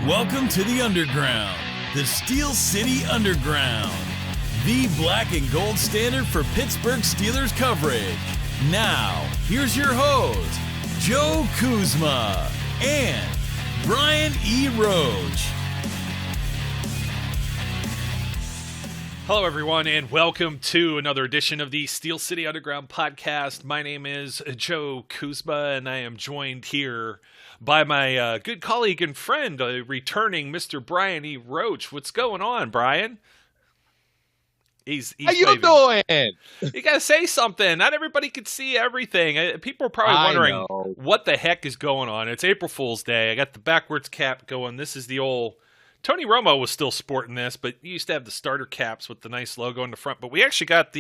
Welcome to the Underground, the Steel City Underground, the black and gold standard for Pittsburgh Steelers coverage. Now, here's your host, Joe Kuzma and Brian E. Roach. Hello, everyone, and welcome to another edition of the Steel City Underground podcast. My name is Joe Kuzma, and I am joined here by my good colleague and friend, returning Mr. Brian E. Roach. What's going on, Brian? He's How you doing? You gotta say something. Not everybody can see everything. People are probably wondering what the heck is going on. It's April Fool's Day. I got the backwards cap going. This is the old... Tony Romo was still sporting this, but you used to have the starter caps with the nice logo in the front. But we actually got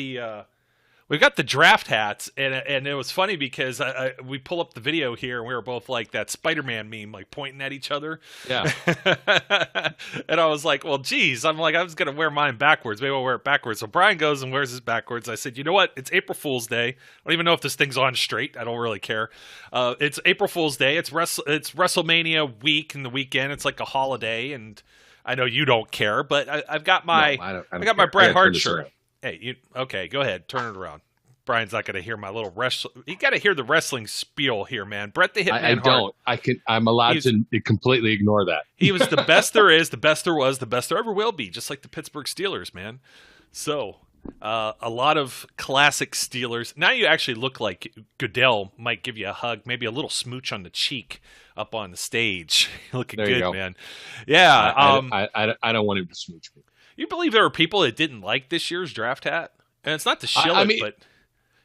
we got the draft hats, and it was funny because we pull up the video here, and we were both like that Spider-Man meme, like pointing at each other. Yeah. And I was like, well, geez, I'm just gonna wear mine backwards. Maybe I'll wear it backwards. So Brian goes and wears his backwards. I said, you know what? It's April Fool's Day. I don't even know if this thing's on straight. I don't really care. It's April Fool's Day. It's WrestleMania week and the weekend. It's like a holiday, and I know you don't care, but I've got my I got my Bret Hart shirt. Hey, okay, go ahead, turn it around. Brian's not going to hear my little wrestling. You got to hear the wrestling spiel here, man. Bret the Hitman Hart. I don't. I'm allowed to completely ignore that. He was the best there is, the best there was, the best there ever will be, just like the Pittsburgh Steelers, man. So, a lot of classic Steelers. Now you actually look like Goodell might give you a hug, maybe a little smooch on the cheek up on the stage. You're looking there good, you go. Man. Yeah. I don't want him to smooch me. You believe there were people that didn't like this year's draft hat? And it's not to shill it, but,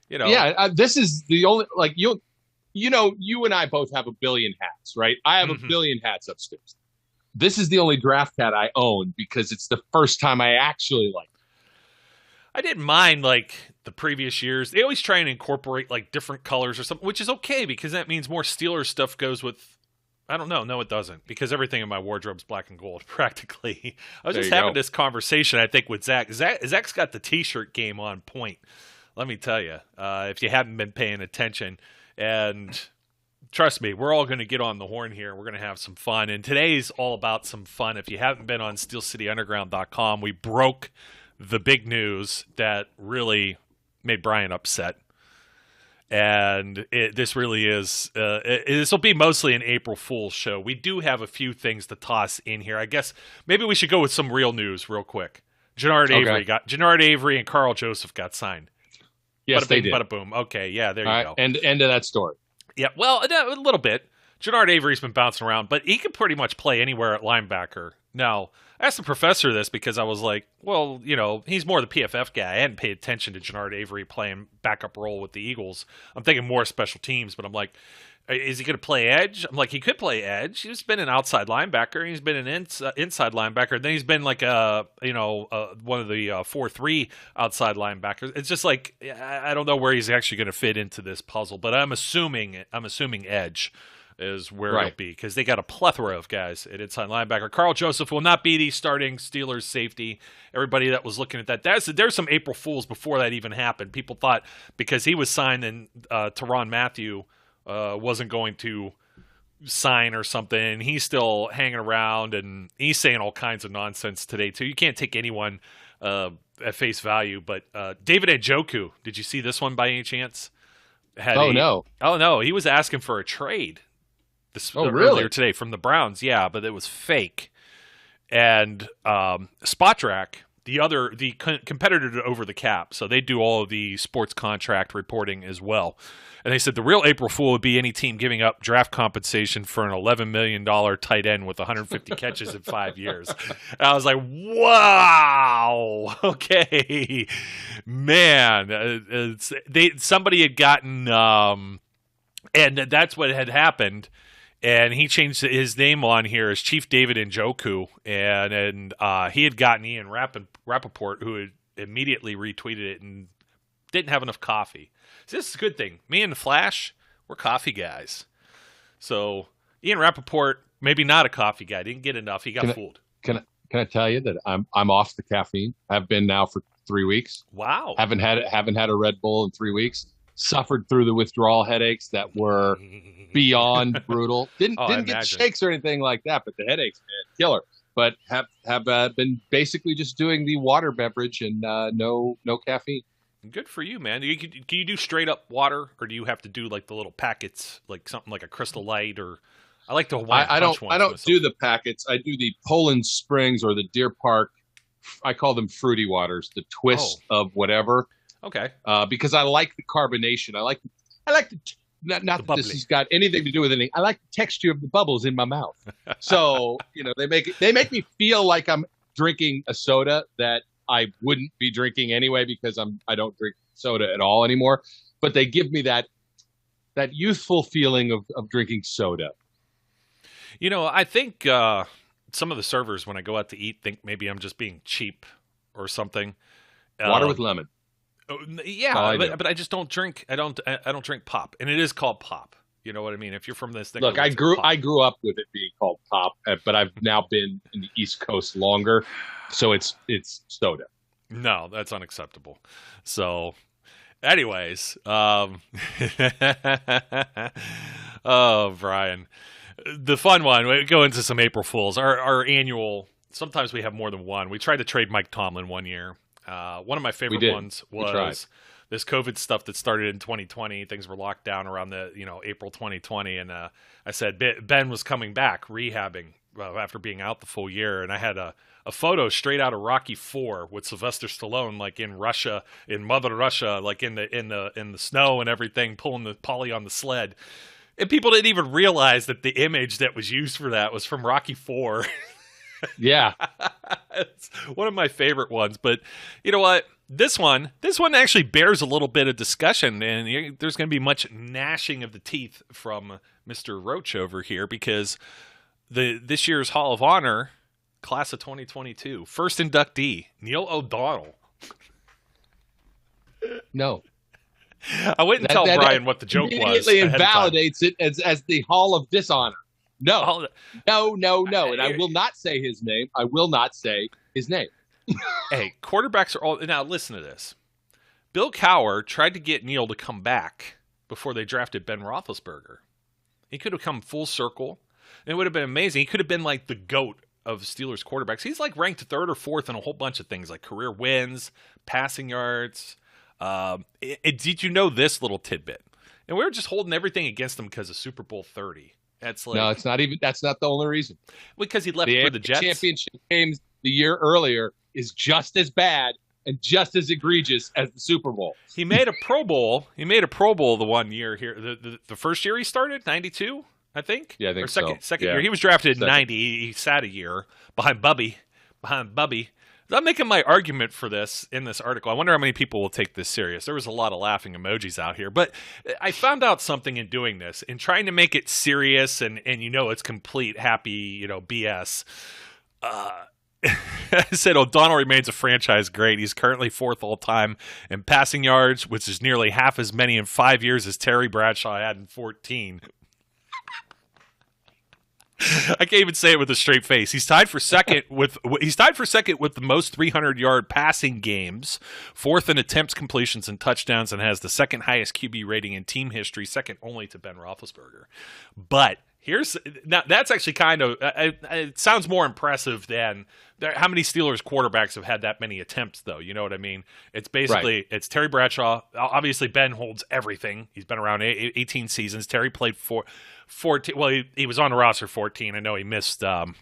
you know. Yeah, this is the only, like, you and I both have a billion hats, right? I have a billion hats upstairs. This is the only draft hat I own because it's the first time I actually like it. I didn't mind, like, the previous years. They always try and incorporate, like, different colors or something, which is okay because that means more Steelers stuff goes with, I don't know. No, it doesn't, because everything in my wardrobe's black and gold, practically. I was just having this conversation, I think, with Zach. Zach's got the T-shirt game on point, let me tell you, if you haven't been paying attention. And trust me, we're all going to get on the horn here. We're going to have some fun. And today's all about some fun. If you haven't been on SteelCityUnderground.com, we broke the big news that really made Brian upset. And this really is, this will be mostly an April Fool's show. We do have a few things to toss in here. I guess maybe we should go with some real news real quick. Jannard Avery and Carl Joseph got signed. Yes, bada they bing, did. Bada boom. Okay, yeah, there you go. End of that story. Yeah, well, a little bit. Jannard Avery's been bouncing around, but he can pretty much play anywhere at linebacker. Now, I asked the professor this because I was like, well, he's more the PFF guy. I hadn't paid attention to Jannard Avery playing backup role with the Eagles. I'm thinking more special teams, but I'm like, is he going to play edge? I'm like, he could play edge. He's been an outside linebacker. He's been an inside linebacker. Then he's been like one of the 4-3 outside linebackers. It's just like, I don't know where he's actually going to fit into this puzzle, but I'm assuming edge is where it'll be, because they got a plethora of guys at inside linebacker. Carl Joseph will not be the starting Steelers safety. Everybody that was looking at that, there's some April Fools before that even happened. People thought because he was signed and Tyrann Mathieu wasn't going to sign or something, and he's still hanging around, and he's saying all kinds of nonsense today too. You can't take anyone at face value, but David Njoku, did you see this one by any chance? No. Oh no, he was asking for a trade really? Earlier today from the Browns, yeah, but it was fake. And Spotrac, the competitor to Over the Cap, so they do all of the sports contract reporting as well. And they said the real April Fool would be any team giving up draft compensation for an $11 million tight end with 150 catches in 5 years. And I was like, wow, okay, man. Somebody had gotten, and that's what had happened. And he changed his name on here as Chief David Njoku, and he had gotten Ian Rappaport, who had immediately retweeted it and didn't have enough coffee. So this is a good thing. Me and the Flash, we're coffee guys. So Ian Rappaport, maybe not a coffee guy, didn't get enough. He got fooled. Can I tell you that I'm off the caffeine? I've been now for 3 weeks. Wow. Haven't had a Red Bull in 3 weeks. suffered through the withdrawal headaches that were beyond brutal. Didn't get shakes or anything like that, but the headaches, man, killer. But have been basically just doing the water beverage and no caffeine. Good for you, man. Can you do straight up water, or do you have to do like the little packets, like something like a Crystal Light, or I like the Hawaiian Punch ones. I don't do the packets. I do the Poland Springs or the Deer Park. I call them fruity waters, the twist of whatever. Okay. Because I like the carbonation. I like the not that this has got anything to do with anything. I like the texture of the bubbles in my mouth. So, they make me feel like I'm drinking a soda that I wouldn't be drinking anyway because I don't drink soda at all anymore. But they give me that youthful feeling of drinking soda. I think some of the servers when I go out to eat think maybe I'm just being cheap or something. Water with lemon. Yeah, but I just don't drink. I don't drink pop, and it is called pop. You know what I mean? If you're from this thing, look, I grew up with it being called pop, but I've now been in the East Coast longer, so it's soda. No, that's unacceptable. So, anyways, oh Brian, the fun one. We go into some April Fools. Our annual. Sometimes we have more than one. We tried to trade Mike Tomlin one year. One of my favorite ones was this COVID stuff that started in 2020. Things were locked down around the April 2020, and I said Ben was coming back rehabbing after being out the full year, and I had a photo straight out of Rocky IV with Sylvester Stallone, like in Russia, in Mother Russia, like in the snow and everything, pulling the Polly on the sled, and people didn't even realize that the image that was used for that was from Rocky IV. Yeah. It's one of my favorite ones, but you know what? This one actually bears a little bit of discussion, and there's going to be much gnashing of the teeth from Mr. Roach over here because this year's Hall of Honor, class of 2022, first inductee, Neil O'Donnell. No. I wouldn't tell Brian what the joke was. Immediately invalidates it as the Hall of Dishonor. No. And I will not say his name. Hey, quarterbacks are all... Now, listen to this. Bill Cowher tried to get Neil to come back before they drafted Ben Roethlisberger. He could have come full circle, and it would have been amazing. He could have been like the GOAT of Steelers quarterbacks. He's like ranked third or fourth in a whole bunch of things, like career wins, passing yards. Did you know this little tidbit? And we were just holding everything against him because of Super Bowl 30. That's like, no, it's not even. That's not the only reason. Because he left for the Jets. Championship games the year earlier is just as bad and just as egregious as the Super Bowl. He made a Pro Bowl. The 1 year here. The first year he started, 92, I think. Yeah, I think second year. He was drafted in 90. He sat a year behind Bubby. I'm making my argument for this in this article. I wonder how many people will take this serious. There was a lot of laughing emojis out here. But I found out something in doing this, in trying to make it serious and it's complete happy, BS. I said O'Donnell remains a franchise great. He's currently fourth all-time in passing yards, which is nearly half as many in 5 years as Terry Bradshaw had in 14. I can't even say it with a straight face. He's tied for second with the most 300-yard passing games, fourth in attempts, completions, and touchdowns, and has the second highest QB rating in team history, second only to Ben Roethlisberger. But that's actually kind of it sounds more impressive than how many Steelers quarterbacks have had that many attempts, though. You know what I mean? It's basically It's Terry Bradshaw. Obviously, Ben holds everything. He's been around 18 seasons. Terry played 14. Well, he was on the roster 14. I know he missed that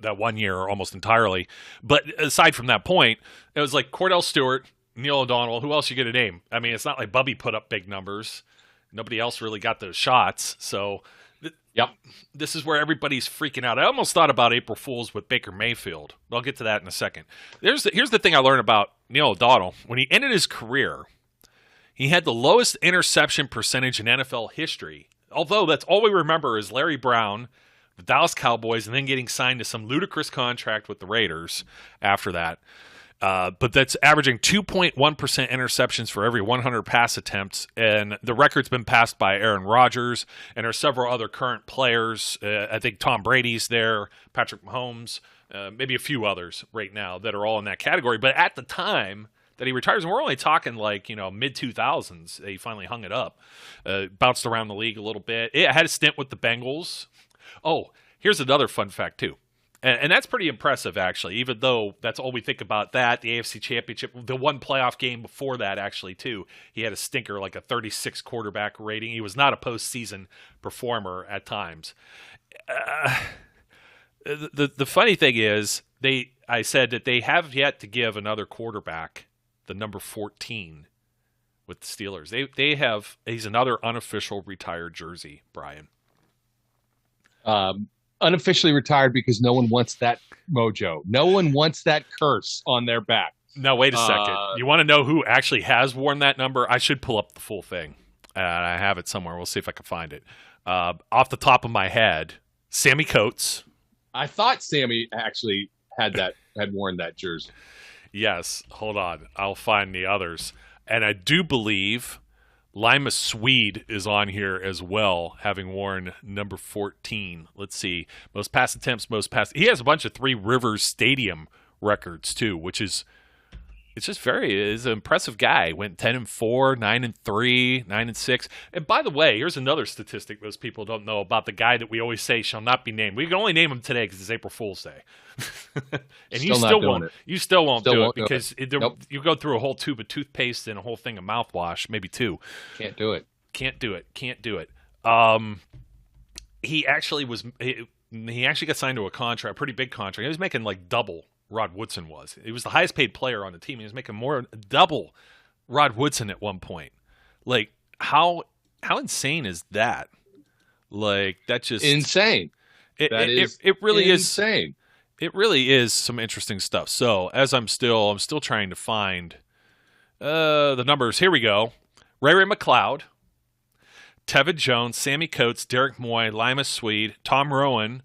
1 year almost entirely. But aside from that point, it was like Cordell Stewart, Neil O'Donnell. Who else you going to name? I mean, it's not like Bubby put up big numbers. Nobody else really got those shots. So, yep, this is where everybody's freaking out. I almost thought about April Fools with Baker Mayfield, but I'll get to that in a second. Here's the thing I learned about Neil O'Donnell. When he ended his career, he had the lowest interception percentage in NFL history. Although that's all we remember is Larry Brown, the Dallas Cowboys, and then getting signed to some ludicrous contract with the Raiders after that. But that's averaging 2.1% interceptions for every 100 pass attempts, and the record's been passed by Aaron Rodgers, and there are several other current players. I think Tom Brady's there, Patrick Mahomes, maybe a few others right now that are all in that category. But at the time, that he retires. And we're only talking like, mid 2000s. He finally hung it up. Bounced around the league a little bit. It had a stint with the Bengals. Oh, here's another fun fact too. And that's pretty impressive, actually, even though that's all we think about that, the AFC Championship, the one playoff game before that, actually, too. He had a stinker, like a 36 quarterback rating. He was not a postseason performer at times. The funny thing is, I said that they have yet to give another quarterback the number 14 with the Steelers. He's another unofficial retired jersey, Brian. Unofficially retired because no one wants that mojo. No one wants that curse on their back. Now, wait a second. You want to know who actually has worn that number? I should pull up the full thing. I have it somewhere. We'll see if I can find it. Off the top of my head, Sammy Coates. I thought Sammy actually had worn that jersey. Yes. Hold on. I'll find the others. And I do believe Lima Swede is on here as well, having worn number 14. Let's see. Most pass attempts, He has a bunch of Three Rivers Stadium records, too, which is it's just he's an impressive guy. Went 10-4, 9-3, 9-6. And by the way, here's another statistic most people don't know about the guy that we always say shall not be named. We can only name him today because it's April Fool's Day. And you still won't. You still won't do it because you go through a whole tube of toothpaste and a whole thing of mouthwash, maybe two. Can't do it. Can't do it. He actually got signed to a contract, a pretty big contract. He was making like double Rod Woodson was. He was the highest paid player on the team. He was making double Rod Woodson at one point. Like how insane is that? Like that's just insane. It really is insane. It really is some interesting stuff. So as I'm still trying to find the numbers. Here we go. Ray McLeod, Tevin Jones, Sammy Coates, Derek Moy, Lima Swede, Tom Rowan,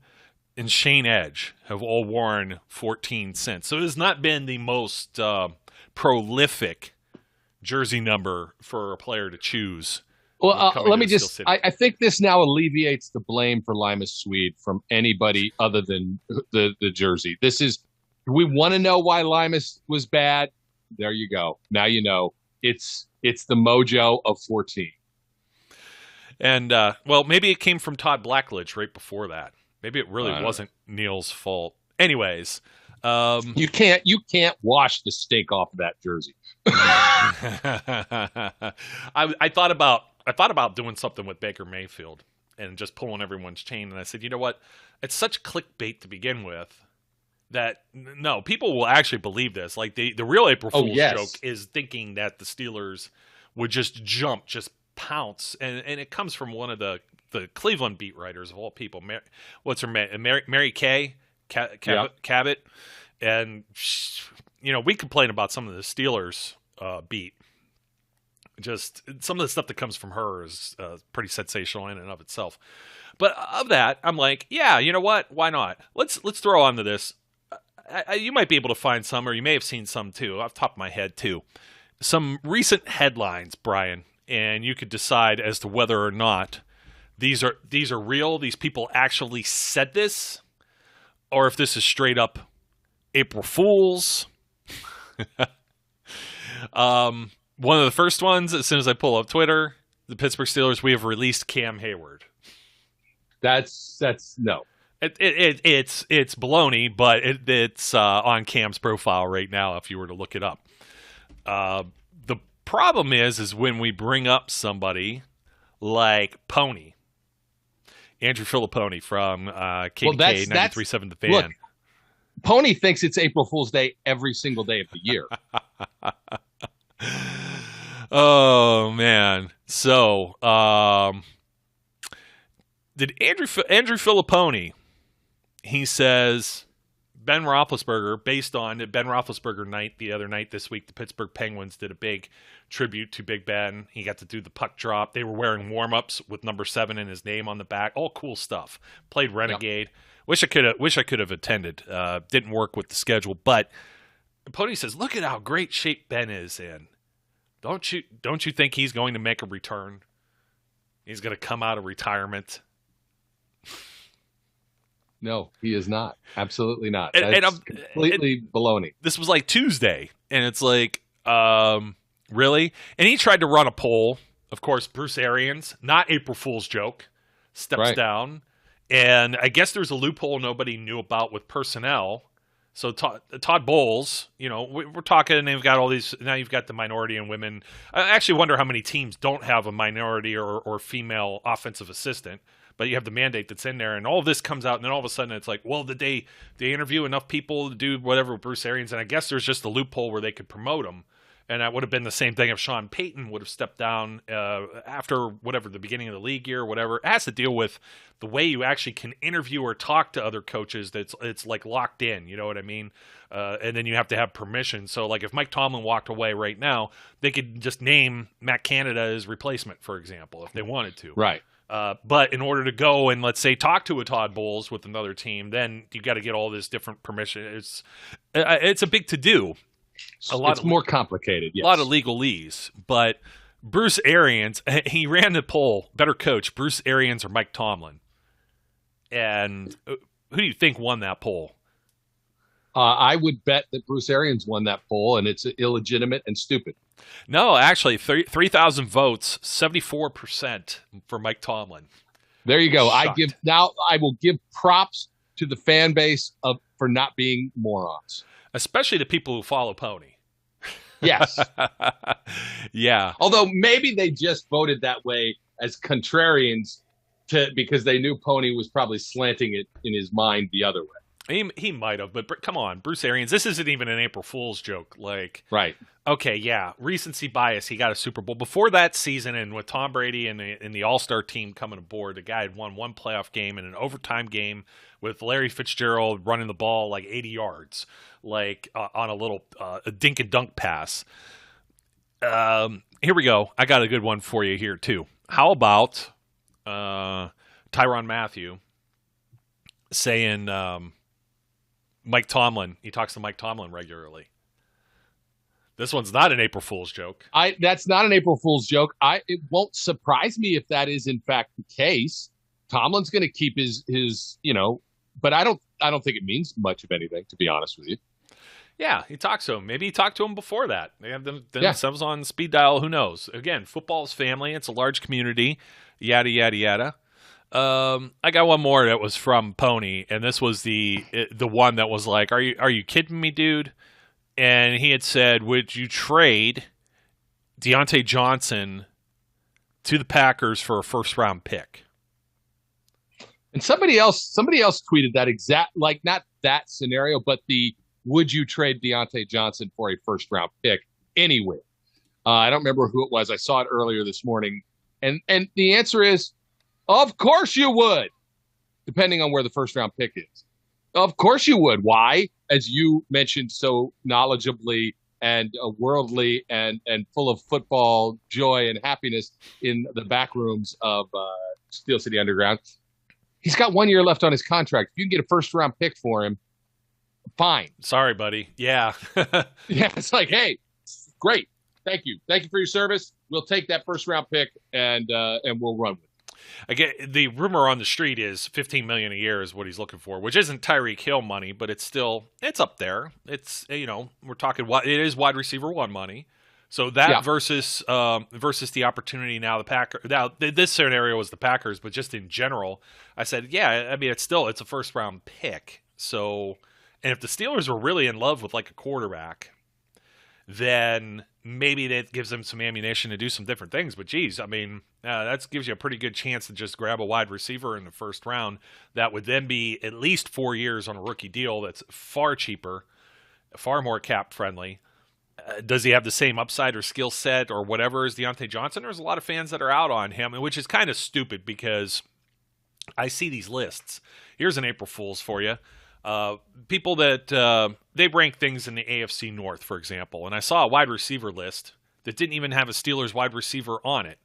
and Shane Edge have all worn 14 since. So it has not been the most prolific jersey number for a player to choose. Well, let me just – I think this now alleviates the blame for Lima Swede from anybody other than the jersey. This is – we want to know why Lima was bad. There you go. Now you know. It's the mojo of 14. And, well, maybe it came from Todd Blackledge right before that. Maybe it really wasn't Neil's fault. Anyways, you can't wash the stink off of that jersey. I thought about doing something with Baker Mayfield and just pulling everyone's chain. And I said, you know what? It's such clickbait to begin with that no, people will actually believe this. Like the real April Fool's joke is thinking that the Steelers would just pounce, and it comes from one of the Cleveland beat writers of all people. What's her name? Mary Kay Cabot. And, we complain about some of the Steelers beat. Just some of the stuff that comes from her is pretty sensational in and of itself. But of that, I'm like, yeah, you know what? Why not? Let's throw onto this. You might be able to find some, or you may have seen some too, off the top of my head too. Some recent headlines, Brian, and you could decide as to whether or not these are real. These people actually said this, or if this is straight up April Fools. One of the first ones, as soon as I pull up Twitter, the Pittsburgh Steelers, we have released Cam Hayward. That's no. It's baloney, but it's on Cam's profile right now if you were to look it up. The problem is when we bring up somebody like Pony, Andrew Filipponi from KDK 93.7 The Fan. Look, Pony thinks it's April Fool's Day every single day of the year. Oh, man. So, did Andrew Filipponi, he says, Ben Roethlisberger, based on Ben Roethlisberger night the other night this week, the Pittsburgh Penguins did a big tribute to Big Ben. He got to do the puck drop. They were wearing warm-ups with number 7 and his name on the back. All cool stuff. Played Renegade. Yep. Wish I could have attended. Didn't work with the schedule, but Pony says, "Look at how great shape Ben is in. Don't you think he's going to make a return? He's going to come out of retirement." No, he is not. Absolutely not. And I'm completely baloney. This was like Tuesday, and it's like, Really? And he tried to run a poll. Of course, Bruce Arians, not April Fool's joke, steps down. And I guess there's a loophole nobody knew about with personnel. So Todd Bowles, we're talking, and they've got all these. Now you've got the minority and women. I actually wonder how many teams don't have a minority or female offensive assistant. But you have the mandate that's in there, and all of this comes out, and then all of a sudden it's like, well, did they interview enough people to do whatever with Bruce Arians? And I guess there's just a loophole where they could promote him. And that would have been the same thing if Sean Payton would have stepped down after the beginning of the league year or whatever. It has to deal with the way you actually can interview or talk to other coaches. It's like locked in, you know what I mean? And then you have to have permission. So like if Mike Tomlin walked away right now, they could just name Matt Canada as replacement, for example, if they wanted to. Right. But in order to go and, let's say, talk to a Todd Bowles with another team, then you got to get all this different permission. It's a big to-do. It's more complicated, yes. A lot of legalese. But Bruce Arians, he ran the poll, better coach, Bruce Arians or Mike Tomlin. And who do you think won that poll? I would bet that Bruce Arians won that poll, and it's illegitimate and stupid. No, actually, 3,000 votes, 74% for Mike Tomlin. There you go. Shocked. I will give props to the fan base for not being morons. Especially the people who follow Pony. Yes. Yeah. Although maybe they just voted that way as contrarians because they knew Pony was probably slanting it in his mind the other way. He might have, but come on, Bruce Arians. This isn't even an April Fool's joke. Like, right? Okay, yeah, recency bias. He got a Super Bowl before that season, and with Tom Brady and the All-Star team coming aboard, the guy had won one playoff game and an overtime game with Larry Fitzgerald running the ball like 80 yards, like on a little dink and dunk pass. Here we go. I got a good one for you here too. How about Tyrann Mathieu saying? Mike Tomlin, he talks to Mike Tomlin regularly. This one's not an April Fool's joke. That's not an April Fool's joke. It won't surprise me if that is in fact the case. Tomlin's going to keep his, but I don't think it means much of anything, to be honest with you. Yeah, he talks to him. Maybe he talked to him before that. They have themselves on speed dial. Who knows? Again, football's family. It's a large community. Yada yada yada. I got one more that was from Pony, and this was the one that was like, "Are you kidding me, dude?" And he had said, "Would you trade Deontay Johnson to the Packers for a first-round pick?" And somebody else tweeted that exact, like not that scenario, but would you trade Deontay Johnson for a first-round pick anywhere? I don't remember who it was. I saw it earlier this morning, and the answer is. Of course you would, depending on where the first round pick is. Of course you would. Why? As you mentioned so knowledgeably and worldly and full of football joy and happiness in the back rooms of Steel City Underground. He's got 1 year left on his contract. If you can get a first round pick for him, fine. Sorry, buddy. Yeah. Yeah, it's like, hey, great. Thank you. Thank you for your service. We'll take that first round pick and we'll run with it. Again, the rumor on the street is $15 million a year is what he's looking for, which isn't Tyreek Hill money, but it's up there. It's we're talking it is wide receiver one money. So that versus the opportunity now this scenario was the Packers, but just in general, I said, yeah, I mean it's a first round pick. So, and if the Steelers were really in love with like a quarterback, then maybe that gives them some ammunition to do some different things. But geez, I mean, that gives you a pretty good chance to just grab a wide receiver in the first round. That would then be at least 4 years on a rookie deal. That's far cheaper, far more cap friendly. Does he have the same upside or skill set or whatever as Deontay Johnson? There's a lot of fans that are out on him, which is kind of stupid because I see these lists. Here's an April Fool's for you. People that they rank things in the AFC North, for example, and I saw a wide receiver list that didn't even have a Steelers wide receiver on it.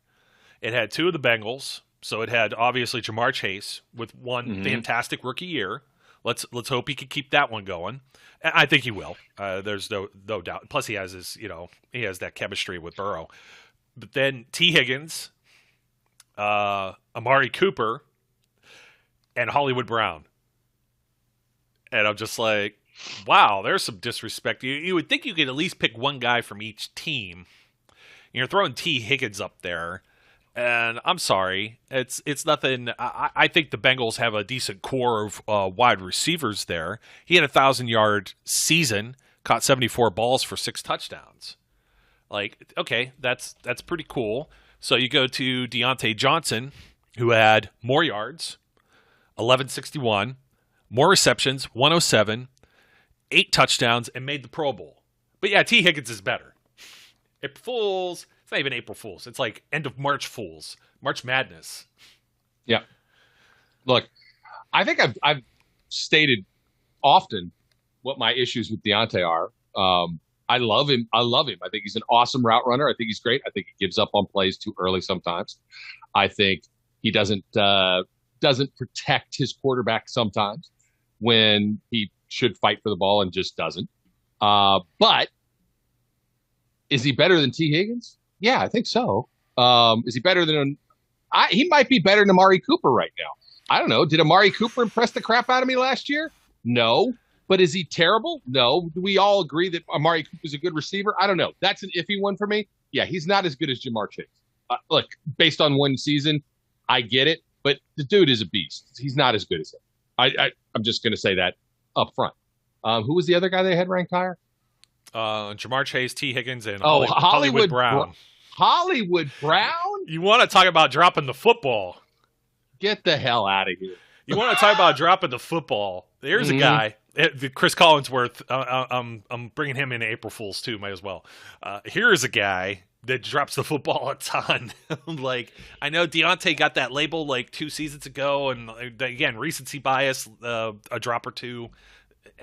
It had two of the Bengals, so it had obviously Jamar Chase with one fantastic rookie year. Let's hope he can keep that one going. I think he will. There's no doubt. Plus, he has he has that chemistry with Burrow. But then T. Higgins, Amari Cooper, and Hollywood Brown. And I'm just like, Wow, there's some disrespect. You would think you could at least pick one guy from each team. You're throwing T. Higgins up there, and I'm sorry, it's nothing. I think the Bengals have a decent core of wide receivers there. He had a 1,000-yard season, caught 74 balls for 6 touchdowns. Like, okay, that's pretty cool. So you go to Deontay Johnson, who had more yards, 1161, more receptions, 107, 8 touchdowns, and made the Pro Bowl. But yeah, T. Higgins is better. April Fools. It's not even April Fools. It's like end of March Fools. March Madness. Yeah. Look, I think I've stated often what my issues with Deontay are. I love him. I think he's an awesome route runner. I think he's great. I think he gives up on plays too early sometimes. I think he doesn't protect his quarterback sometimes when he should fight for the ball and just doesn't. But is he better than T. Higgins? Yeah, I think so. Is he better than he might be better than Amari Cooper right now. I don't know. Did Amari Cooper impress the crap out of me last year? No. But is he terrible? No. Do we all agree that Amari Cooper is a good receiver? I don't know. That's an iffy one for me. Yeah, he's not as good as Jamar Chase. Look, based on one season, I get it. But the dude is a beast. He's not as good as him. I'm just going to say that up front. Who was the other guy they had ranked higher? Jamar Chase, T. Higgins, and Hollywood Brown. Hollywood Brown? You want to talk about dropping the football? Get the hell out of here. You want to talk about dropping the football? There's a guy, Chris Collinsworth. I'm bringing him into April Fools too. Might as well. Here's a guy that drops the football a ton. Like, I know Deontay got that label like 2 seasons ago, and again, recency bias, a drop or two.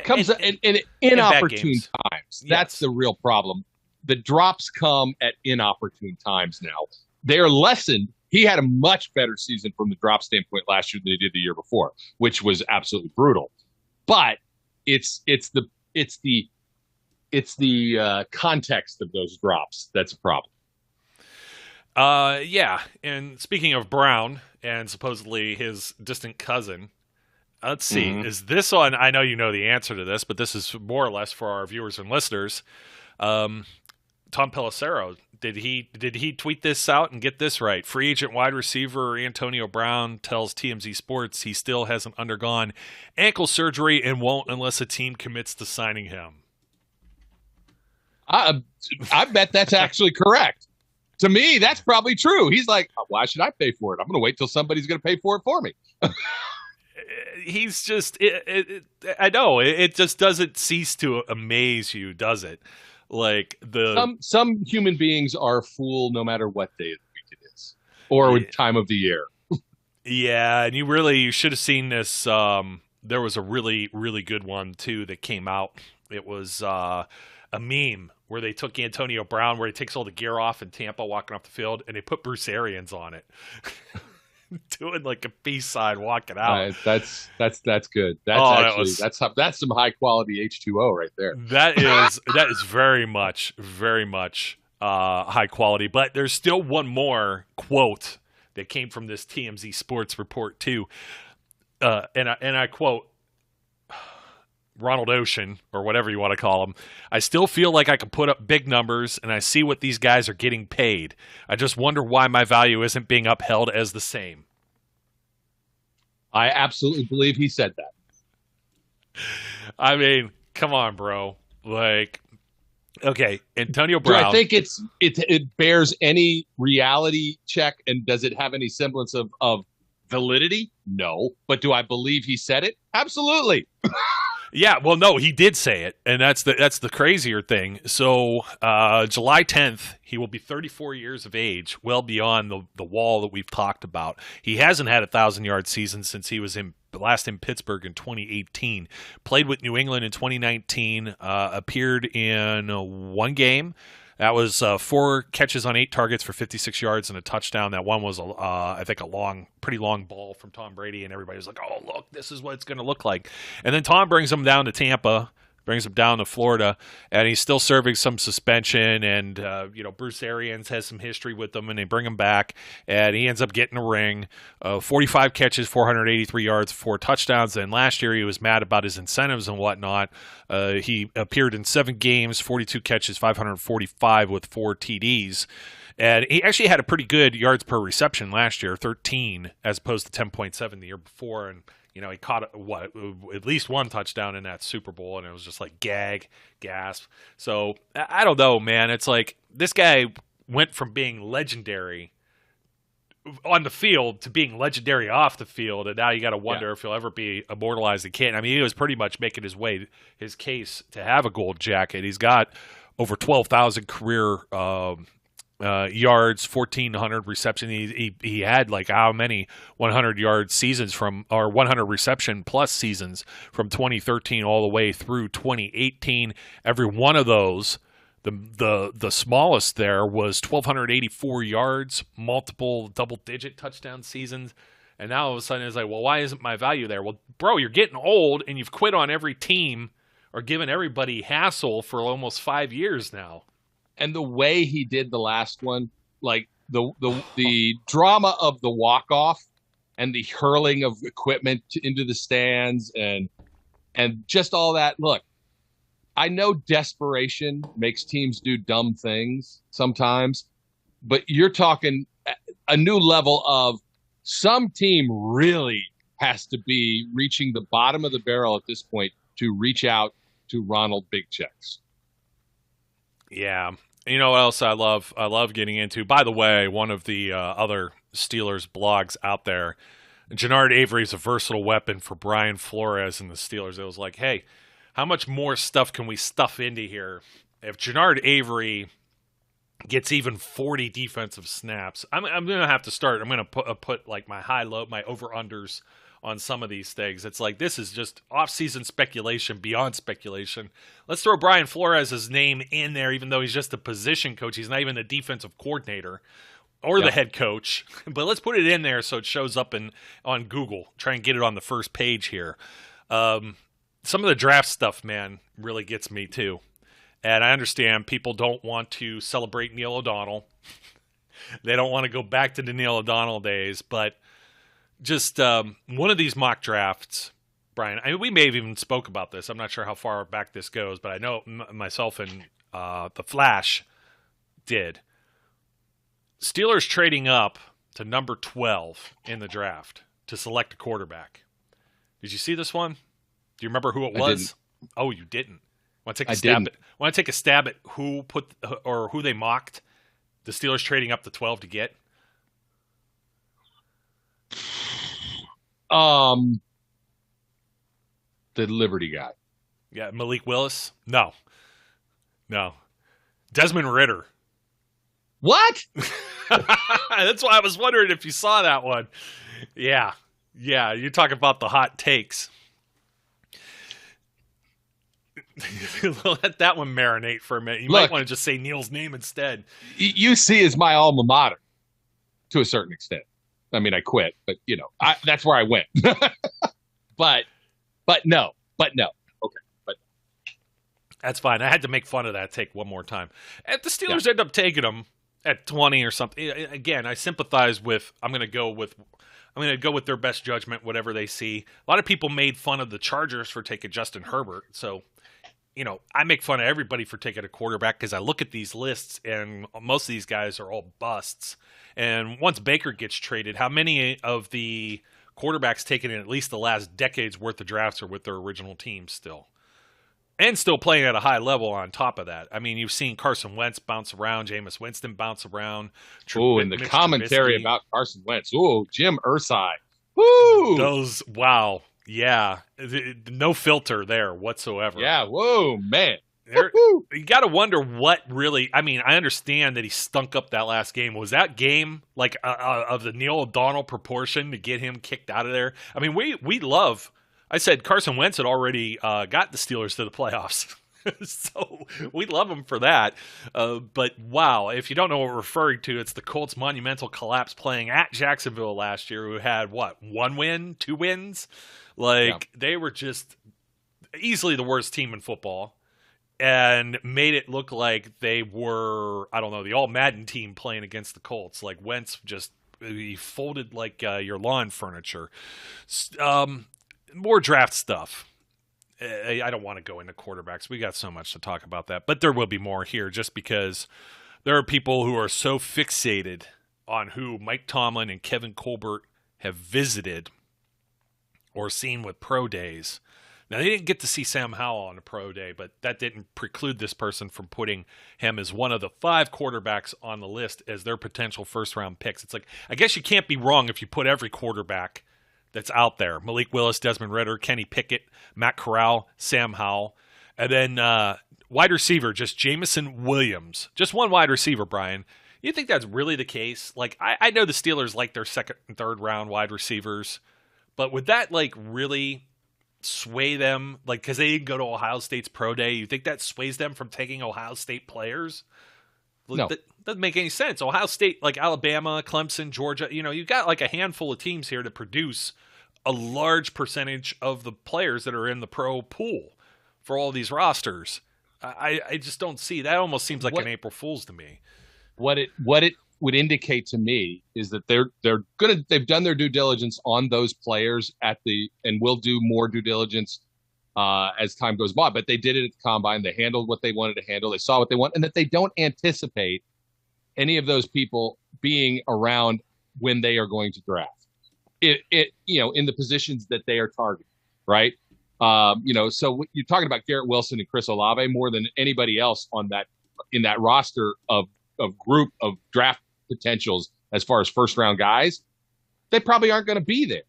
Comes in inopportune times. That's the real problem. The drops come at inopportune times now. They're lessened. He had a much better season from the drop standpoint last year than he did the year before, which was absolutely brutal. But it's the context of those drops that's a problem. Yeah. And speaking of Brown and supposedly his distant cousin, let's see. Is this on? I know you know the answer to this, but this is more or less for our viewers and listeners. Tom Pelissero, did he tweet this out and get this right? Free agent wide receiver Antonio Brown tells TMZ Sports he still hasn't undergone ankle surgery and won't unless a team commits to signing him. I bet that's actually correct. To me, that's probably true. He's like, why should I pay for it? I'm going to wait till somebody's going to pay for it for me. He's just, I know, it just doesn't cease to amaze you, does it? Like some human beings are a fool no matter what day of the week it is or time of the year. Yeah, and you should have seen this. There was a really, really good one too that came out. It was a meme where they took Antonio Brown, where he takes all the gear off in Tampa walking off the field, and they put Bruce Arians on it. Doing like a peace sign walking out. That's good. That's some high quality H2O right there. That is very much high quality. But there's still one more quote that came from this TMZ Sports report too, and I quote Ronald Ocean, or whatever you want to call him. I still feel like I can put up big numbers, and I see what these guys are getting paid. I just wonder why my value isn't being upheld as the same. I absolutely believe he said that. I mean, come on, bro. Like, okay, Antonio Brown. Do I think it bears any reality check, and does it have any semblance of validity? No. But do I believe he said it? Absolutely. Yeah, well, no, he did say it, and that's the crazier thing. So July 10th, he will be 34 years of age, well beyond the wall that we've talked about. He hasn't had a 1,000-yard season since he was last in Pittsburgh in 2018. Played with New England in 2019, appeared in one game. That was 4 catches on 8 targets for 56 yards and a touchdown. That one was, I think, pretty long ball from Tom Brady, and everybody was like, oh, look, this is what it's going to look like. And then Tom brings him down to Tampa, brings him down to Florida, and he's still serving some suspension. And Bruce Arians has some history with him, and they bring him back, and he ends up getting a ring. 45 catches, 483 yards, 4 touchdowns. And last year he was mad about his incentives and whatnot. He appeared in 7 games, 42 catches, 545 with 4 TDs. And he actually had a pretty good yards per reception last year, 13, as opposed to 10.7 the year before. And he caught at least 1 touchdown in that Super Bowl, and it was just like gasp. So I don't know, man. It's like this guy went from being legendary on the field to being legendary off the field, and now you got to wonder if he'll ever be immortalized again. I mean, he was pretty much making his case to have a gold jacket. He's got over 12,000 career yards, 1,400 reception. He had like how many 100-yard seasons or 100 reception plus seasons from 2013 all the way through 2018. Every one of those, the smallest there was 1,284 yards, multiple double-digit touchdown seasons. And now all of a sudden it's like, well, why isn't my value there? Well, bro, you're getting old and you've quit on every team or given everybody hassle for almost 5 years now. And the way he did the last one, like the drama of the walk-off and the hurling of equipment into the stands and just all that. Look, I know desperation makes teams do dumb things sometimes, but you're talking a new level of some team really has to be reaching the bottom of the barrel at this point to reach out to Ronald Big Checks. Yeah. You know what else I love? I love getting into. By the way, one of the other Steelers blogs out there, Gennard Avery is a versatile weapon for Brian Flores and the Steelers. It was like, hey, how much more stuff can we stuff into here? If Gennard Avery gets even 40 defensive snaps, I'm going to have to start. I'm going to put like my high-low, my over-unders on some of these things. It's like this is just off-season speculation beyond speculation. Let's throw Brian Flores' name in there, even though he's just a position coach. He's not even the defensive coordinator or the head coach. But let's put it in there so it shows up on Google. Try and get it on the first page here. Some of the draft stuff, man, really gets me too. And I understand people don't want to celebrate Neil O'Donnell. They don't want to go back to the Neil O'Donnell days, but just one of these mock drafts, Brian, we may have even spoke about this. I'm not sure how far back this goes, but I know myself and the Flash did. Steelers trading up to number 12 in the draft to select a quarterback. Did you see this one? Do you remember who it was? I didn't. Oh, you didn't. Want to take a stab at? Want to take a stab at who who they mocked? The Steelers trading up to 12 to get. The Liberty guy. Yeah, Malik Willis? No. Desmond Ridder. What? That's why I was wondering if you saw that one. Yeah, you talk about the hot takes. Let that one marinate for a minute. You might want to just say Neil's name instead. UC is my alma mater to a certain extent. I mean, I quit, but that's where I went. but no. Okay, but that's fine. I had to make fun of that take one more time. If the Steelers end up taking them at 20 or something, again, I sympathize with. I'm going to go with their best judgment, whatever they see. A lot of people made fun of the Chargers for taking Justin Herbert, so I make fun of everybody for taking a quarterback because I look at these lists and most of these guys are all busts. And once Baker gets traded, how many of the quarterbacks taken in at least the last decade's worth of drafts are with their original teams still? And still playing at a high level on top of that. I mean, you've seen Carson Wentz bounce around, Jameis Winston bounce around. And the commentary about Carson Wentz. Oh, Jim Irsay. Woo! Those, wow. Yeah. No filter there whatsoever. Yeah, whoa, man. You got to wonder what really. I mean, I understand that he stunk up that last game. Was that game like of the Neil O'Donnell proportion to get him kicked out of there? I mean, we love. I said Carson Wentz had already got the Steelers to the playoffs, so we love him for that. But wow, if you don't know what we're referring to, it's the Colts' monumental collapse playing at Jacksonville last year, who had 1 win, 2 wins. They were just. easily the worst team in football, and made it look like they were, I don't know, the all Madden team playing against the Colts. Like Wentz just he folded like your lawn furniture. More draft stuff. I don't want to go into quarterbacks. We got so much to talk about that, but there will be more here just because there are people who are so fixated on who Mike Tomlin and Kevin Colbert have visited or seen with pro days. Now, they didn't get to see Sam Howell on a pro day, but that didn't preclude this person from putting him as one of the 5 quarterbacks on the list as their potential first-round picks. It's like, I guess you can't be wrong if you put every quarterback that's out there. Malik Willis, Desmond Ridder, Kenny Pickett, Matt Corral, Sam Howell. And then wide receiver, just Jamison Williams. Just one wide receiver, Brian. You think that's really the case? Like, I know the Steelers like their second and third round wide receivers, but would that, like, really sway them, like, because they didn't go to Ohio State's pro day? You think that sways them from taking Ohio State players? No. That doesn't make any sense. Ohio State, like Alabama, Clemson, Georgia, you've got like a handful of teams here to produce a large percentage of the players that are in the pro pool for all these rosters. I just don't see that. Almost seems like an April Fool's to me. What it would indicate to me is that they've done their due diligence on those players and will do more due diligence as time goes by. But they did it at the combine. They handled what they wanted to handle. They saw what they want, and that they don't anticipate any of those people being around when they are going to draft in the positions that they are targeting, right? So you're talking about Garrett Wilson and Chris Olave more than anybody else in that roster of group of draft potentials as far as first round guys. They probably aren't going to be there,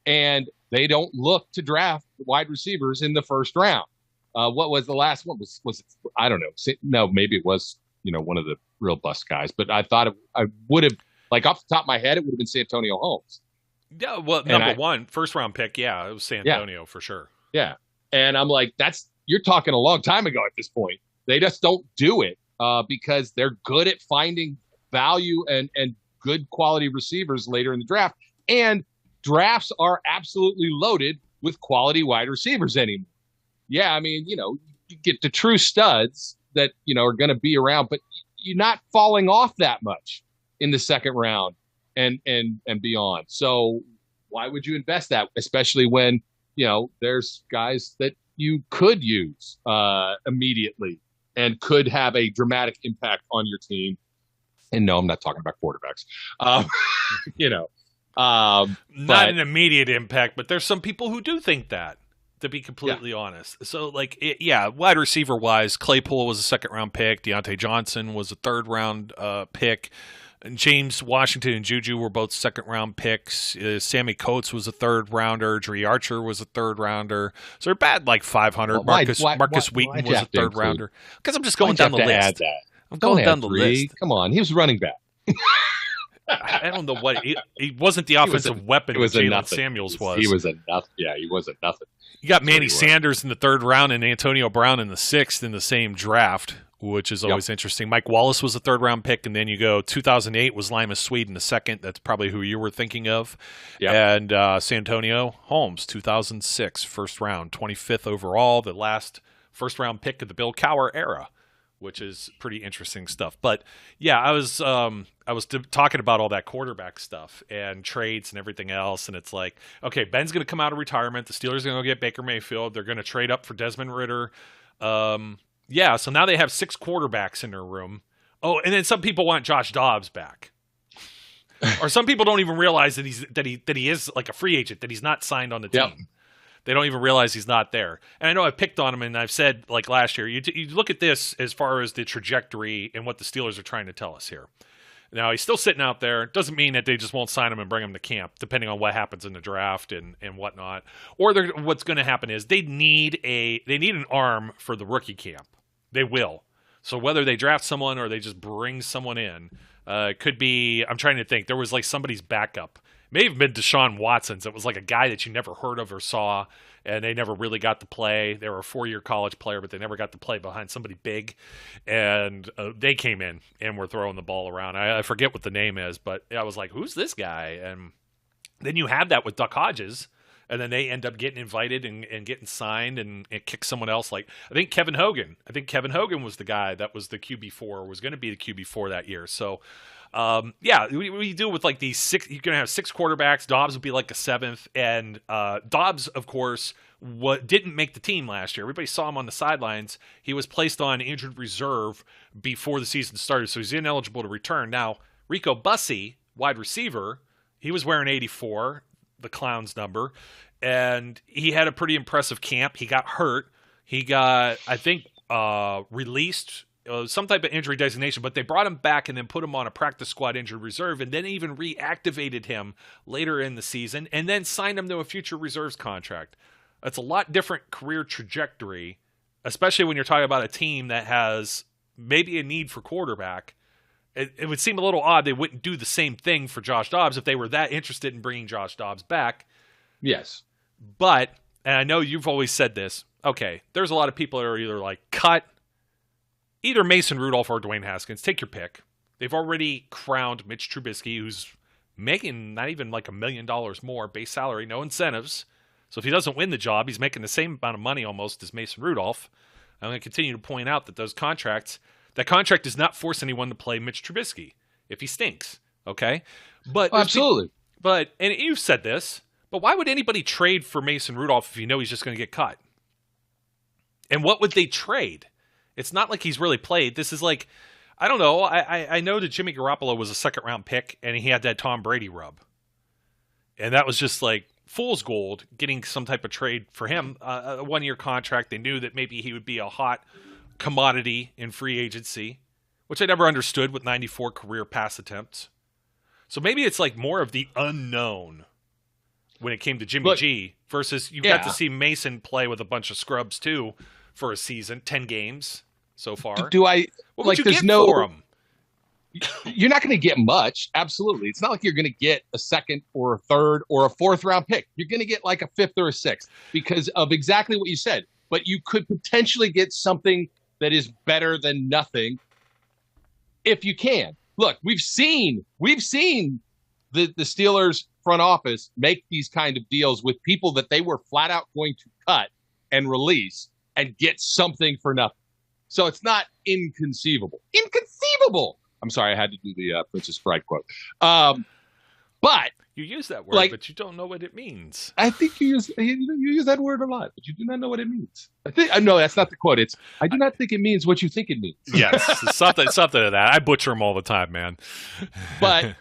and they don't look to draft wide receivers in the first round. What was the last one? Was it, I don't know. No, maybe it was one of the real bust guys. But I thought I would have, like, off the top of my head, it would have been Santonio Holmes. Yeah, well, number one, first round pick. Yeah, it was Santonio for sure. Yeah, and I'm like, you're talking a long time ago at this point. They just don't do it because they're good at finding value and good quality receivers later in the draft. And drafts are absolutely loaded with quality wide receivers anymore. Yeah, I mean, you get the true studs that, are going to be around, but you're not falling off that much in the second round and beyond. So why would you invest that, especially when, there's guys that you could use immediately and could have a dramatic impact on your team. And no, I'm not talking about quarterbacks. Not an immediate impact, but there's some people who do think that, to be completely honest. So, like, wide receiver wise, Claypool was a second round pick. Deontay Johnson was a third round pick. And James Washington and Juju were both second round picks. Sammy Coates was a third rounder. Dree Archer was a third rounder. So they're bad, like 500. Marcus Wheaton was a third rounder. Because I'm just going down the list. I'm going down the list. Come on, he was running back. I don't know what he wasn't the offensive weapon that Jalen Samuels was. He was a nothing. Yeah, he was a nothing. You got Manny Sanders in the third round and Antonio Brown in the sixth in the same draft, which is always interesting. Mike Wallace was a third round pick, and then you go 2008 was Lima Swede in the second. That's probably who you were thinking of. Yep. And Santonio Holmes, 2006, first round, 25th overall, the last first round pick of the Bill Cowher era, which is pretty interesting stuff. But yeah, I was talking about all that quarterback stuff and trades and everything else, and it's like, okay, Ben's going to come out of retirement. The Steelers are going to go get Baker Mayfield. They're going to trade up for Desmond Ridder. So now they have 6 quarterbacks in their room. Oh, and then some people want Josh Dobbs back. Or some people don't even realize that he is like a free agent, that he's not signed on the team. Yep. They don't even realize he's not there. And I know I picked on him, and I've said, like last year, you look at this as far as the trajectory and what the Steelers are trying to tell us here. Now, he's still sitting out there. It doesn't mean that they just won't sign him and bring him to camp, depending on what happens in the draft and whatnot. Or what's going to happen is they need an arm for the rookie camp. They will. So whether they draft someone or they just bring someone in, it could be, I'm trying to think, there was like somebody's backup. It may have been Deshaun Watson's. It was like a guy that you never heard of or saw, and they never really got to play. They were a 4-year college player, but they never got to play behind somebody big. And they came in and were throwing the ball around. I forget what the name is, but I was like, who's this guy? And then you have that with Duck Hodges and then they end up getting invited and getting signed and kick someone else. Like I think Kevin Hogan was the guy that was the QB4, was going to be the QB4 that year. So we do with like these six. You're going to have 6 quarterbacks. Dobbs would be like a 7th, and Dobbs, of course, didn't make the team last year. Everybody saw him on the sidelines. He was placed on injured reserve before the season started, so he's ineligible to return. Now, Rico Bussey, wide receiver, he was wearing 84, the Clown's number, and he had a pretty impressive camp. He got hurt. He got, I think, released, some type of injury designation, but they brought him back and then put him on a practice squad injured reserve and then even reactivated him later in the season and then signed him to a future reserves contract. That's a lot different career trajectory, especially when you're talking about a team that has maybe a need for quarterback. It would seem a little odd they wouldn't do the same thing for Josh Dobbs if they were that interested in bringing Josh Dobbs back. Yes. But, and I know you've always said this, okay, there's a lot of people that are either like, cut either Mason Rudolph or Dwayne Haskins. Take your pick. They've already crowned Mitch Trubisky, who's making not even like $1 million more base salary, no incentives. So if he doesn't win the job, he's making the same amount of money almost as Mason Rudolph. I'm going to continue to point out that that contract does not force anyone to play Mitch Trubisky if he stinks. Okay? But absolutely. And you've said this, but why would anybody trade for Mason Rudolph if you know he's just going to get cut? And what would they trade? It's not like he's really played. This is like, I don't know. I know that Jimmy Garoppolo was a 2nd-round pick, and he had that Tom Brady rub. And that was just like fool's gold, getting some type of trade for him. A 1-year contract. They knew that maybe he would be a hot commodity in free agency, which I never understood with 94 career pass attempts. So maybe it's like more of the unknown when it came to Jimmy G versus you got to see Mason play with a bunch of scrubs too for a season, 10 games so far. What would you get for him? You're not going to get much. Absolutely. It's not like you're going to get a 2nd or a 3rd or a 4th round pick. You're going to get like a 5th or a 6th because of exactly what you said. But you could potentially get something that is better than nothing if you can. Look, we've seen the Steelers front office make these kind of deals with people that they were flat out going to cut and release and get something for nothing. So it's not inconceivable. Inconceivable. I'm sorry, I had to do the Princess Bride quote. But you use that word, but you don't know what it means. I think you use that word a lot, but you do not know what it means. No, that's not the quote. It's I do not think it means what you think it means. Yes, something to that. I butcher them all the time, man. But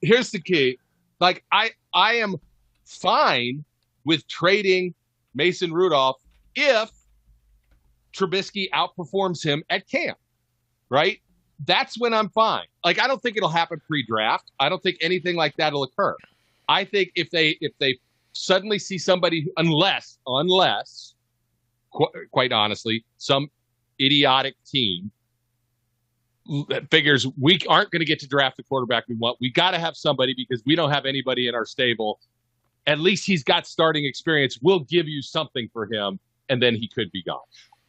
here's the key. Like I am fine with trading Mason Rudolph if Trubisky outperforms him at camp, right? That's when I'm fine. Like, I don't think it'll happen pre-draft. I don't think anything like that will occur. I think if they suddenly see somebody, unless, quite honestly, some idiotic team figures we aren't going to get to draft the quarterback we want. We got to have somebody because we don't have anybody in our stable. At least he's got starting experience. We'll give you something for him, and then he could be gone.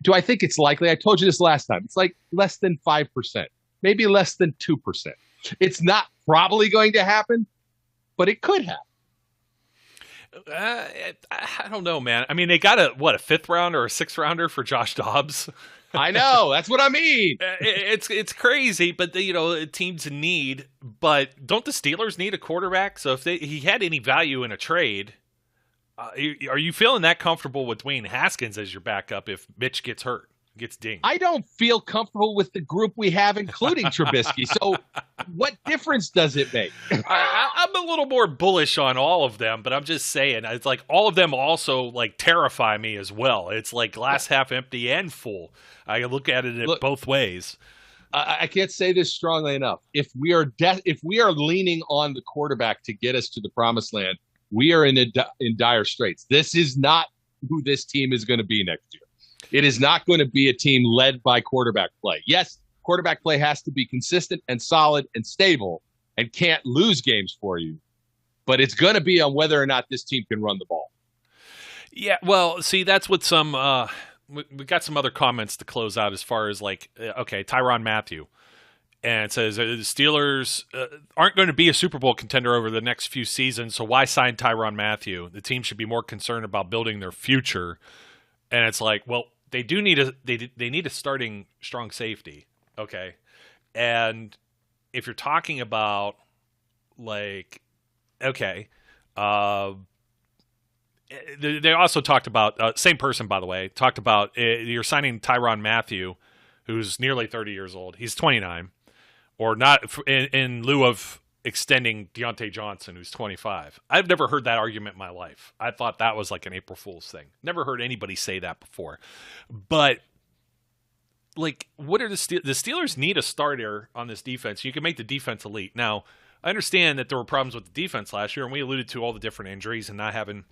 Do I think it's likely? I told you this last time. It's like less than 5%. Maybe less than 2%. It's not probably going to happen, but it could happen. I don't know, man. I mean, they got a 5th round or a 6th rounder for Josh Dobbs. I know. That's what I mean. It's crazy, but teams in need. But don't the Steelers need a quarterback? So if he had any value in a trade, are you feeling that comfortable with Dwayne Haskins as your backup if Mitch gets hurt? Gets dinged. I don't feel comfortable with the group we have, including Trubisky. So what difference does it make? I'm a little more bullish on all of them, but I'm just saying, it's like all of them also like terrify me as well. It's like glass half empty and full. I look at it both ways. I can't say this strongly enough. If we are leaning on the quarterback to get us to the promised land, we are in dire straits. This is not who this team is going to be next year. It is not going to be a team led by quarterback play. Yes, quarterback play has to be consistent and solid and stable and can't lose games for you. But it's going to be on whether or not this team can run the ball. Yeah, well, see, that's what we got some other comments to close out as far as like, okay, Tyrann Mathieu. And it says the Steelers aren't going to be a Super Bowl contender over the next few seasons, so why sign Tyrann Mathieu? The team should be more concerned about building their future. And it's like, well, they do need they need a starting strong safety, okay? And if you're talking about like, okay, they also talked about same person, by the way, talked about you're signing Tyrann Mathieu, who's nearly 30 years old. He's 29. Or not in lieu of extending Deontay Johnson, who's 25. I've never heard that argument in my life. I thought that was like an April Fool's thing. Never heard anybody say that before. But, like, what are the Steelers need a starter on this defense. You can make the defense elite. Now, I understand that there were problems with the defense last year, and we alluded to all the different injuries and not having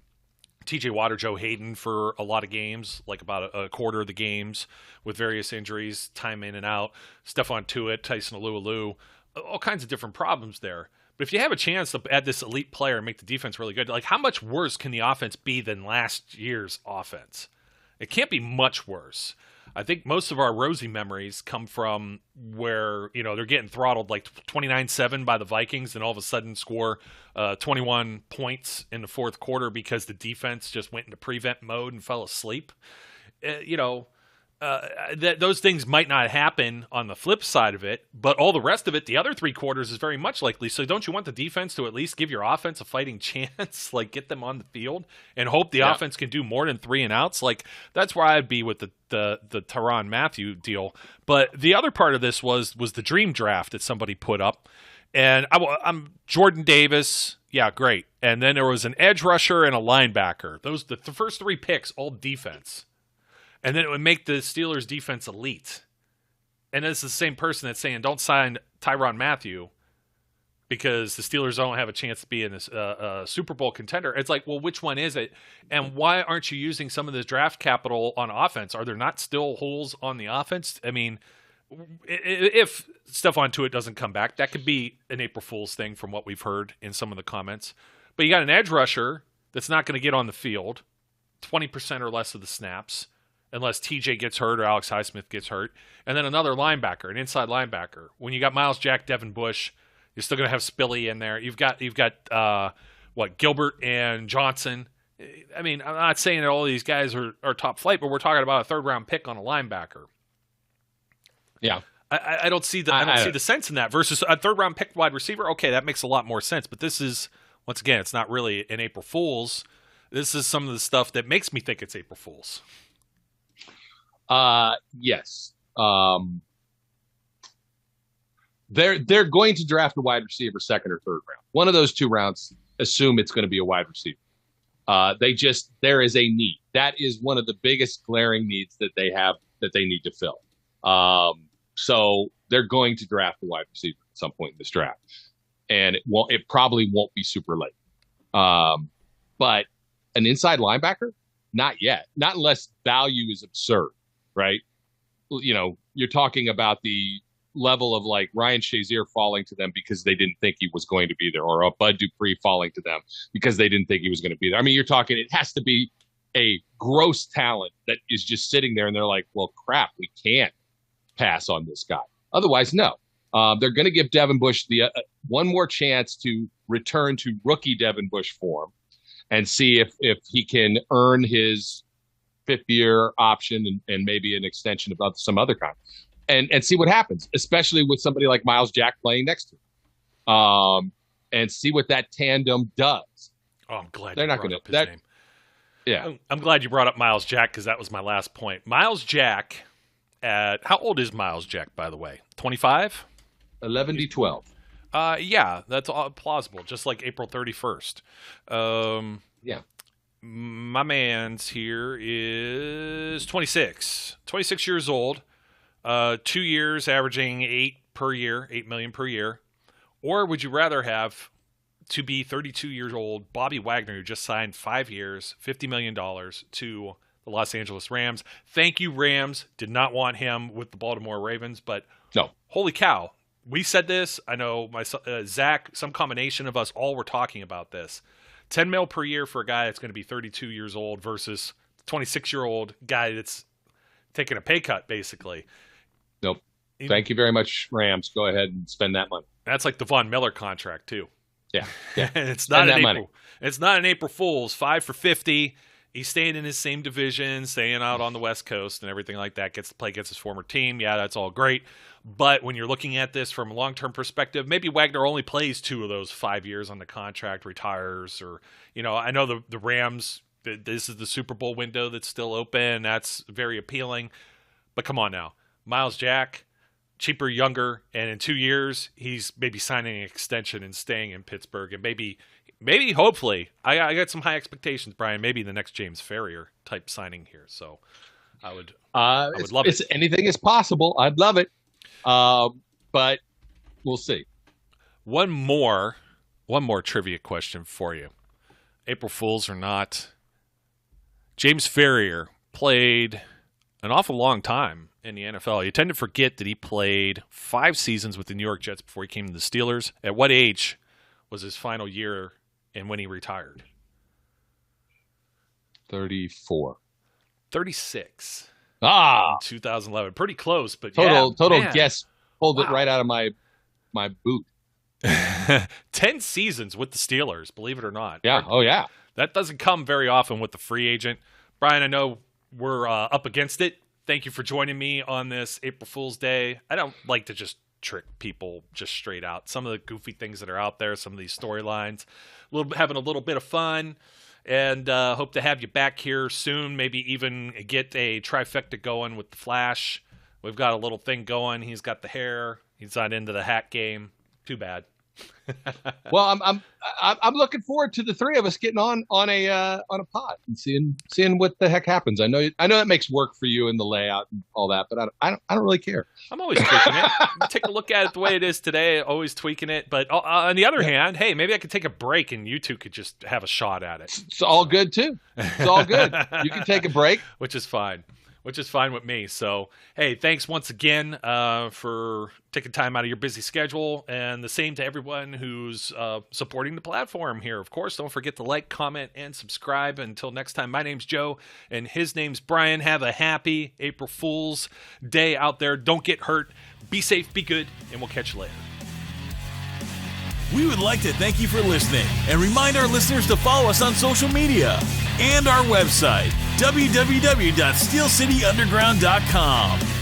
TJ Watt or Joe Hayden for a lot of games, like about a quarter of the games with various injuries, time in and out, Stephon Tuitt, Tyson Alualu, all kinds of different problems there. But if you have a chance to add this elite player and make the defense really good, like how much worse can the offense be than last year's offense? It can't be much worse. I think most of our rosy memories come from where, you know, they're getting throttled like 29-7 by the Vikings and all of a sudden score 21 points in the fourth quarter because the defense just went into prevent mode and fell asleep. Those things might not happen on the flip side of it, but all the rest of it, the other three quarters is very much likely. So don't you want the defense to at least give your offense a fighting chance, like get them on the field and hope the offense can do more than 3 and outs? Like that's where I'd be with the Tyrann Mathieu deal. But the other part of this was the dream draft that somebody put up. And I'm Jordan Davis. Yeah, great. And then there was an edge rusher and a linebacker. The first 3 picks, all defense. And then it would make the Steelers' defense elite. And it's the same person that's saying, don't sign Tyrann Mathieu because the Steelers don't have a chance to be in this Super Bowl contender. It's like, well, which one is it? And why aren't you using some of this draft capital on offense? Are there not still holes on the offense? I mean, if Stephon Tuitt doesn't come back, that could be an April Fool's thing from what we've heard in some of the comments. But you got an edge rusher that's not going to get on the field 20% or less of the snaps, unless TJ gets hurt or Alex Highsmith gets hurt. And then another linebacker, an inside linebacker. When you got Miles Jack, Devin Bush, you're still going to have Spilly in there. You've got Gilbert and Johnson. I mean, I'm not saying that all these guys are top flight, but we're talking about a 3rd-round pick on a linebacker. Yeah. I don't see the sense in that versus a 3rd-round pick wide receiver. Okay, that makes a lot more sense. But this is, once again, it's not really an April Fool's. This is some of the stuff that makes me think it's April Fool's. Yes. They're going to draft a wide receiver 2nd or 3rd round. One of those 2 rounds, assume it's going to be a wide receiver. There is a need. That is one of the biggest glaring needs that they have that they need to fill. So they're going to draft a wide receiver at some point in this draft, and it probably won't be super late. But an inside linebacker, not yet, not unless value is absurd. Right? You know, you're talking about the level of like Ryan Shazier falling to them because they didn't think he was going to be there, or a Bud Dupree falling to them because they didn't think he was going to be there. I mean, you're talking, it has to be a gross talent that is just sitting there and they're like, well, crap, we can't pass on this guy. Otherwise, no. They're going to give Devin Bush the one more chance to return to rookie Devin Bush form and see if he can earn his 5th-year option and maybe an extension of some other kind, and see what happens, especially with somebody like Miles Jack playing next to him, and see what that tandem does. Oh, I'm glad they're you not brought going up his name. Yeah, I'm glad you brought up Miles Jack because that was my last point. Miles Jack, how old is Miles Jack, by the way? 25? 11-12. Yeah, that's all plausible. Just like April 31st. Yeah. My man's here is 26 years old, 2 years averaging 8 million per year. Or would you rather have to be 32 years old, Bobby Wagner, who just signed 5 years, $50 million to the Los Angeles Rams? Thank you, Rams. Did not want him with the Baltimore Ravens, but no. Holy cow. We said this. I know my Zach, some combination of us all were talking about this. 10 mil per year for a guy that's going to be 32 years old versus 26-year-old guy that's taking a pay cut, basically. Nope. Thank you very much, Rams. Go ahead and spend that money. That's like the Von Miller contract too. Yeah. It's not an April Fool's. 5 for 50. He's staying in his same division, staying out on the West Coast and everything like that. Gets to play against his former team. Yeah, that's all great. But when you're looking at this from a long-term perspective, maybe Wagner only plays 2 of those 5 years on the contract, retires, or, I know the Rams, this is the Super Bowl window that's still open. That's very appealing. But come on now. Miles Jack, cheaper, younger, and in 2 years, he's maybe signing an extension and staying in Pittsburgh, and maybe, hopefully, I got some high expectations, Brian. Maybe the next James Ferrier type signing here. So I would love it. Anything is possible. I'd love it, but we'll see. One more trivia question for you. April Fools or not, James Ferrier played an awful long time in the NFL. You tend to forget that he played 5 seasons with the New York Jets before he came to the Steelers. At what age was his final year and when he retired? 34. 36. In 2011. Pretty close, but total guess. Pulled it right out of my boot. 10 seasons with the Steelers, believe it or not. Yeah. Oh, yeah. That doesn't come very often with the free agent. Brian, I know we're up against it. Thank you for joining me on this April Fool's Day. I don't like to just trick people just straight out. Some of the goofy things that are out there, some of these storylines, having a little bit of fun, and hope to have you back here soon. Maybe even get a trifecta going with the Flash. We've got a little thing going. He's got the hair. He's not into the hat game. Too bad. Well, I'm looking forward to the 3 of us getting on a pod and seeing what the heck happens. I know that makes work for you in the layout and all that, but I don't really care. I'm always tweaking it. Take a look at it the way it is today. Always tweaking it. But on the other hand, hey, maybe I could take a break and you two could just have a shot at it. It's all good too. It's all good. You can take a break, which is fine. Which is fine with me. So, hey, thanks once again for taking time out of your busy schedule, and the same to everyone who's supporting the platform here. Of course, don't forget to like, comment, and subscribe. Until next time, my name's Joe, and his name's Brian. Have a happy April Fool's Day out there. Don't get hurt. Be safe, be good, and we'll catch you later. We would like to thank you for listening and remind our listeners to follow us on social media and our website, www.steelcityunderground.com.